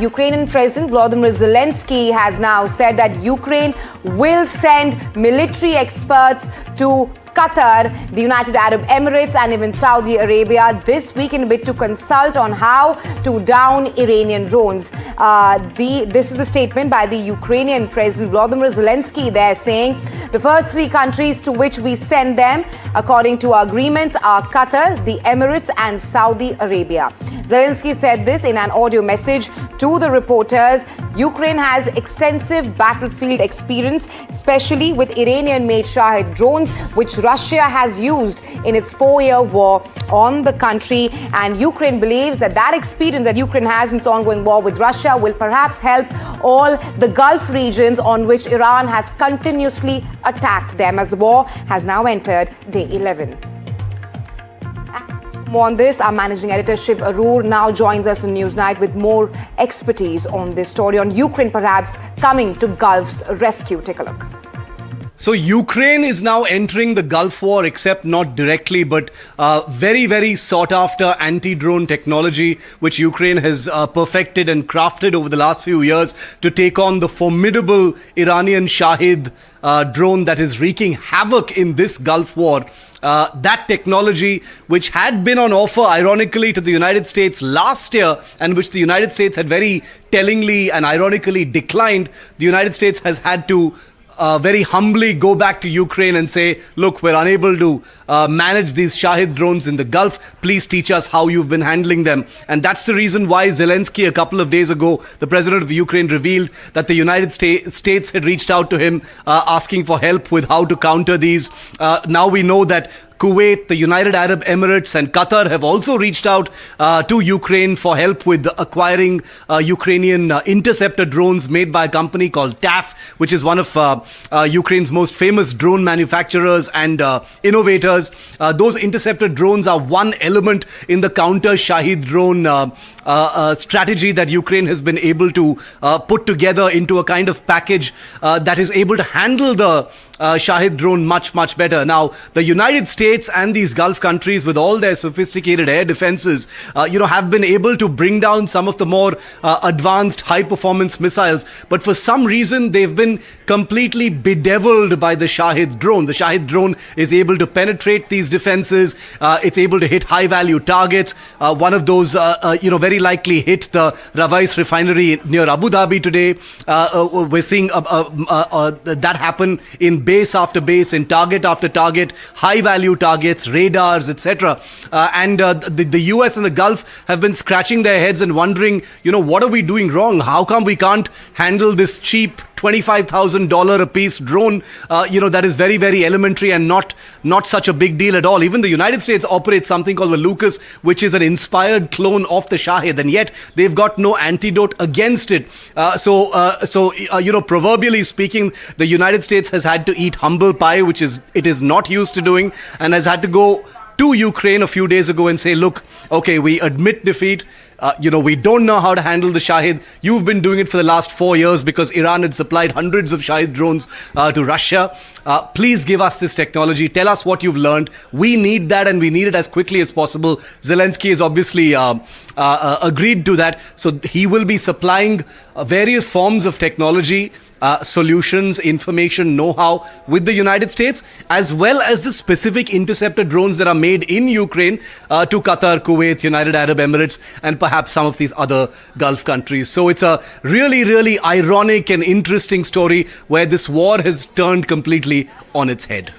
Ukrainian President Volodymyr Zelensky has now said that Ukraine will send military experts to Qatar, the United Arab Emirates and even Saudi Arabia this week in a bid to consult on how to down Iranian drones. This is the statement by the Ukrainian President Volodymyr Zelensky. They're saying the first three countries to which we send them, according to our agreements, are Qatar, the Emirates and Saudi Arabia. Zelensky said this in an audio message to the reporters. Ukraine has extensive battlefield experience, especially with Iranian-made Shahed drones, which Russia has used in its 4-year war on the country. And Ukraine believes that that experience that Ukraine has in its ongoing war with Russia will perhaps help all the Gulf regions on which Iran has continuously attacked them, as the war has now entered day 11. More on this, our managing editor Shiv Arur now joins us in Newsnight with more expertise on this story, on Ukraine perhaps coming to Gulf's rescue. Take a look. So Ukraine is now entering the Gulf War, except not directly, but very, very sought after anti-drone technology, which Ukraine has perfected and crafted over the last few years to take on the formidable Iranian Shahed drone that is wreaking havoc in this Gulf War. That technology, which had been on offer, ironically, to the United States last year, and which the United States had very tellingly and ironically declined, the United States has had to very humbly go back to Ukraine and say, look, we're unable to manage these Shahed drones in the Gulf. Please teach us how you've been handling them. And that's the reason why Zelensky, a couple of days ago, the president of Ukraine, revealed that the United States had reached out to him asking for help with how to counter these. Now we know that Kuwait, the United Arab Emirates and Qatar have also reached out to Ukraine for help with acquiring Ukrainian interceptor drones made by a company called TAF, which is one of Ukraine's most famous drone manufacturers and innovators. Those interceptor drones are one element in the counter Shahed drone strategy that Ukraine has been able to put together into a kind of package that is able to handle the Shahed drone much, much better. Now, the United States and these Gulf countries, with all their sophisticated air defenses, have been able to bring down some of the more advanced high-performance missiles. But for some reason, they've been completely bedeviled by the Shahed drone. The Shahed drone is able to penetrate these defenses. It's able to hit high-value targets. One of those, very likely hit the Rawais refinery near Abu Dhabi today. We're seeing that happen in base after base, in target after target, high-value targets, radars, etc. And the US and the Gulf have been scratching their heads and wondering, what are we doing wrong? How come we can't handle this cheap $25,000 a piece drone, that is very, very elementary and not such a big deal at all. Even the United States operates something called the Lucas, which is an inspired clone of the Shahed, and yet they've got no antidote against it. Proverbially speaking, the United States has had to eat humble pie, which it is not used to doing, and has had to go to Ukraine a few days ago and say, look, okay, we admit defeat. We don't know how to handle the Shahed. You've been doing it for the last 4 years because Iran had supplied hundreds of Shahed drones to Russia. Please give us this technology. Tell us what you've learned. We need that, and we need it as quickly as possible. Zelensky has obviously agreed to that. So he will be supplying various forms of technology, solutions, information, know-how with the United States, as well as the specific interceptor drones that are made in Ukraine to Qatar, Kuwait, United Arab Emirates, and perhaps some of these other Gulf countries. So it's a really, really ironic and interesting story where this war has turned completely on its head.